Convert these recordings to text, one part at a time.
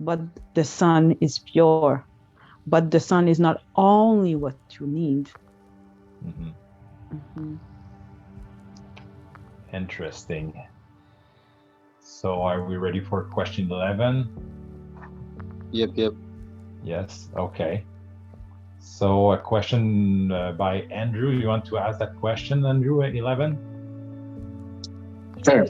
but the sun is pure. But the sun is not only what you need. Mm-hmm. Mm-hmm. Interesting. So are we ready for question 11? Yep. Yes, okay. So a question by Andrew. You want to ask that question, Andrew, at 11? Sure.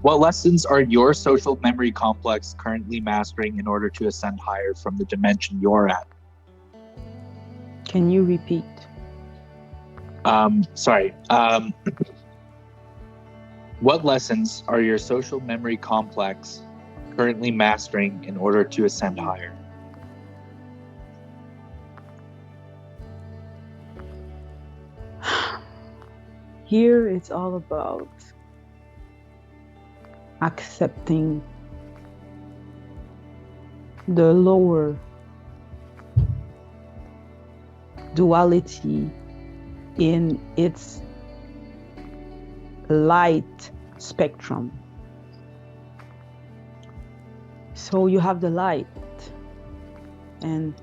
What lessons are your social memory complex currently mastering in order to ascend higher from the dimension you're at? Can you repeat? Sorry. What lessons are your social memory complex currently mastering in order to ascend higher? Here it's all about accepting the lower duality in its light spectrum. So you have the light, and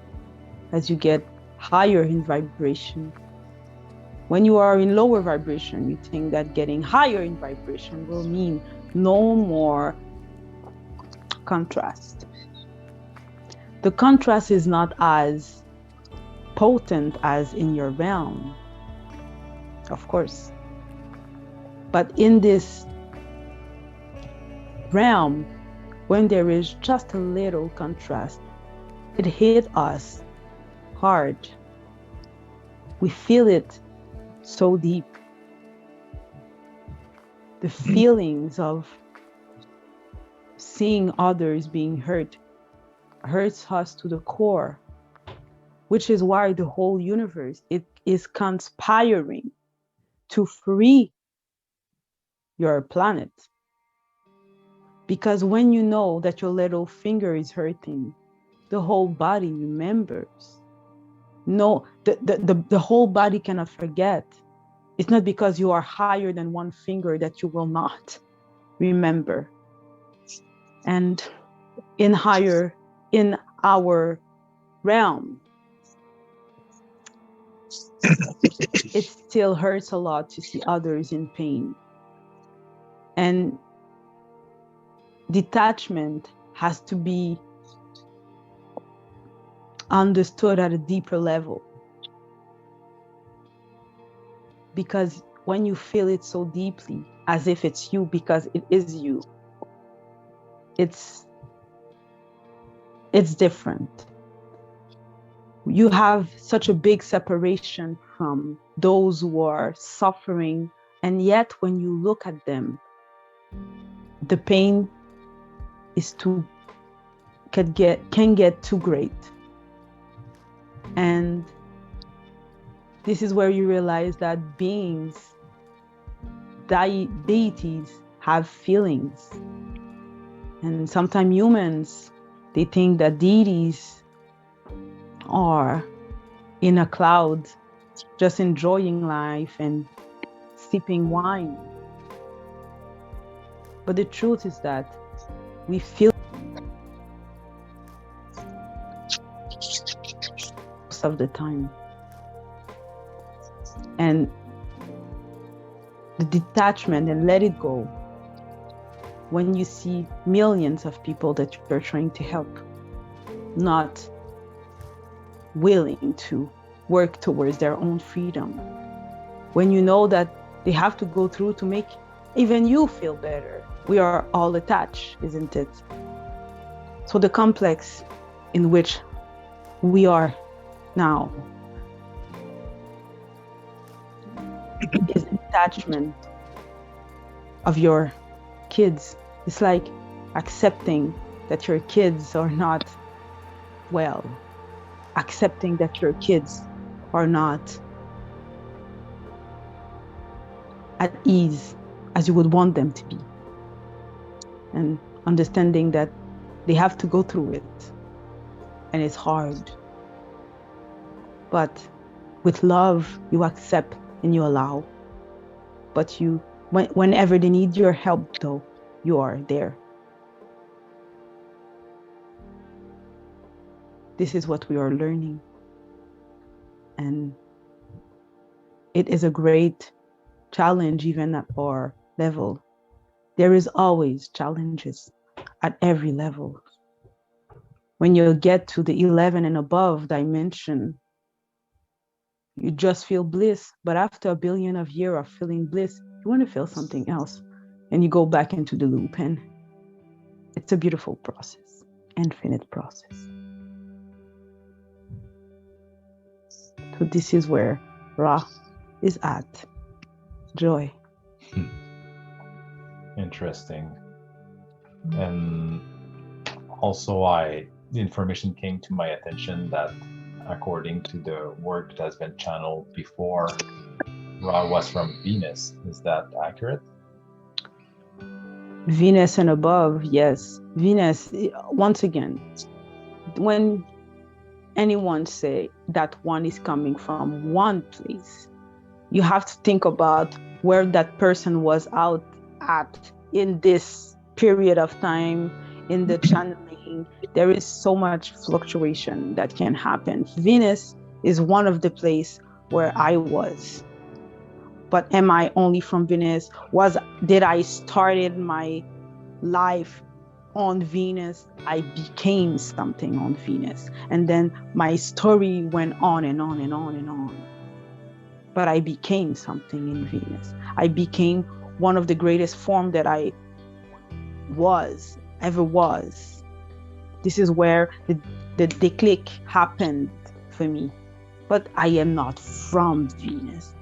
as you get higher in vibration, when you are in lower vibration, you think that getting higher in vibration will mean no more contrast. The contrast is not as potent as in your realm, of course. But in this realm, when there is just a little contrast, it hits us hard. We feel it so deep. The feelings of seeing others being hurt hurts us to the core, which is why the whole universe is conspiring to free your planet. Because when you know that your little finger is hurting, the whole body remembers. No, the whole body cannot forget. It's not because you are higher than one finger that you will not remember. And in our realm, it still hurts a lot to see others in pain. And detachment has to be understood at a deeper level. Because when you feel it so deeply, as if it's you, because it is you, it's different. You have such a big separation from those who are suffering, and yet when you look at them, the pain is can get too great. And this is where you realize that beings, deities, have feelings. And sometimes humans, they think that deities are in a cloud, just enjoying life and sipping wine. But the truth is that we feel most of the time. And the detachment and let it go when you see millions of people that you're trying to help not willing to work towards their own freedom, when you know that they have to go through to make even you feel better. We are all attached, isn't it? So the complex in which we are now is attachment of your kids. It's like accepting that your kids are not well, accepting that your kids are not at ease as you would want them to be, and understanding that they have to go through it and it's hard. But with love, you accept and you allow. But whenever they need your help, though, you are there. This is what we are learning. And it is a great challenge, even at our level. There is always challenges at every level. When you get to the 11 and above dimension, you just feel bliss. But after a billion of years of feeling bliss, you want to feel something else. And you go back into the loop. And it's a beautiful process, infinite process. So this is where Ra is at. Joy. Interesting. And also the information came to my attention that according to the work that has been channeled before, Ra was from Venus. Is that accurate? Venus and above, yes. Venus, once again, when anyone say that one is coming from one place, you have to think about where that person was out at in this period of time, in the channeling. There is so much fluctuation that can happen. Venus is one of the places where I was. But am I only from Venus? Did I started my life on Venus? I became something on Venus. And then my story went on and on and on and on. But I became something in Venus. I became one of the greatest form that I ever was. This is where the click happened for me. But I am not from Venus.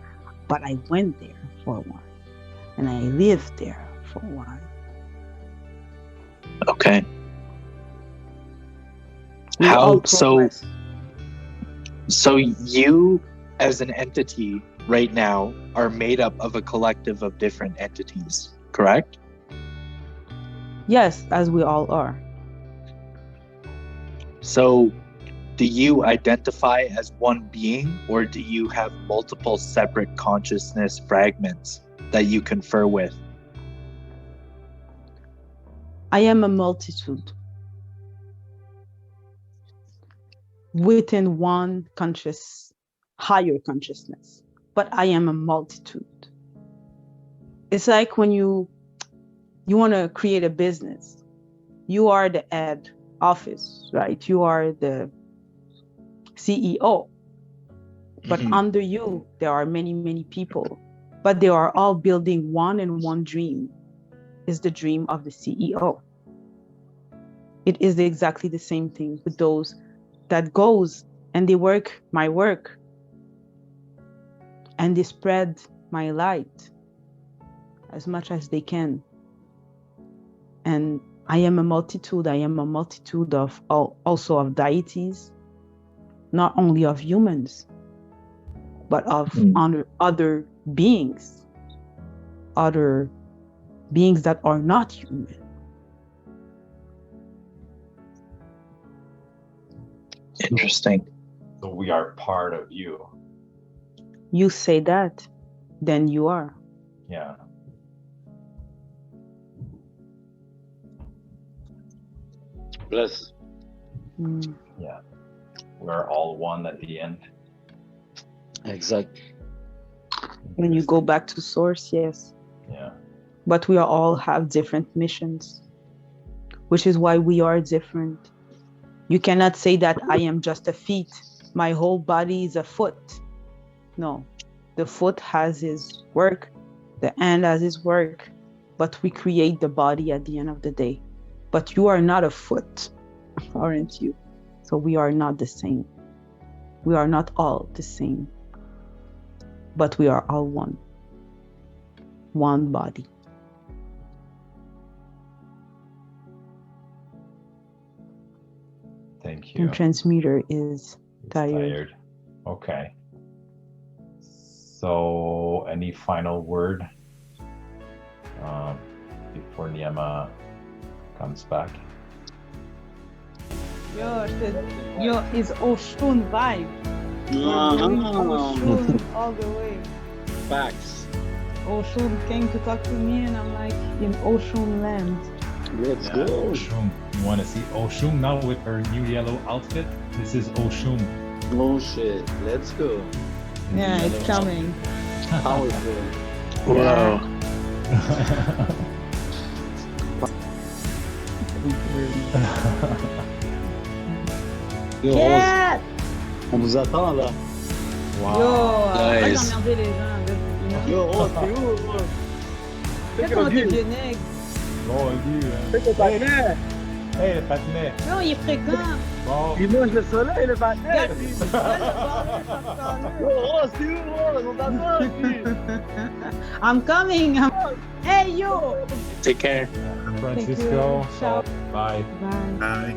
But I went there for a while. And I lived there for a while. Okay. We all progress. So you as an entity right now are made up of a collective of different entities, correct? Yes, as we all are. So do you identify as one being, or do you have multiple separate consciousness fragments that you confer with? I am a multitude within one higher consciousness, but I am a multitude. It's like when you want to create a business, you are the head office, right? You are the CEO, but under you, there are many, many people, but they are all building one and one dream. Is the dream of the CEO. It is exactly the same thing with those that goes and they work my work and they spread my light as much as they can. And I am a multitude. I am a multitude of also of deities, not only of humans, but of other beings, other beings that are not human. Interesting. So we are part of you. You say that, then you are. Yeah. Bless. Yeah. We're all one at the end. Exactly. When you go back to source, yes. Yeah. But we all have different missions, which is why we are different. You cannot say that I am just a feet. My whole body is a foot. No, the foot has his work, the hand has his work, but we create the body at the end of the day. But you are not a foot, aren't you? So we are not the same. We are not all the same, but we are all one. One body. Thank you. And transmitter is It's tired. Okay. So, any final word before Niyama comes back? Yo, it's Oshun vibe. Oshun all the way. Facts. Oshun came to talk to me, and I'm like in Oshun land. Let's Yeah, go. Oshun. You want to see Oshun now with her new yellow outfit? This is Oshun. Oh shit. Let's go. in the Yeah, it's yellow coming. Powerful. Whoa. Yo, Yeah! on vous attend là. Wow. Yo, Nice. j'ai emmerdé les gens. Yo, oh, t'es où? Oh? Fais comment t'es vieux nègre. Bon, lui, Fais ton patinet. hey, le patinet. Non, il est fréquent. Bon. Il mange le soleil, le patinet. Regarde, regarde le bordel, ça me Yo, oh, c'est où? Oh, on t'attend ici. I'm coming. Hey, yo. Take care. San Francisco. Ciao. Bye. Bye. Bye.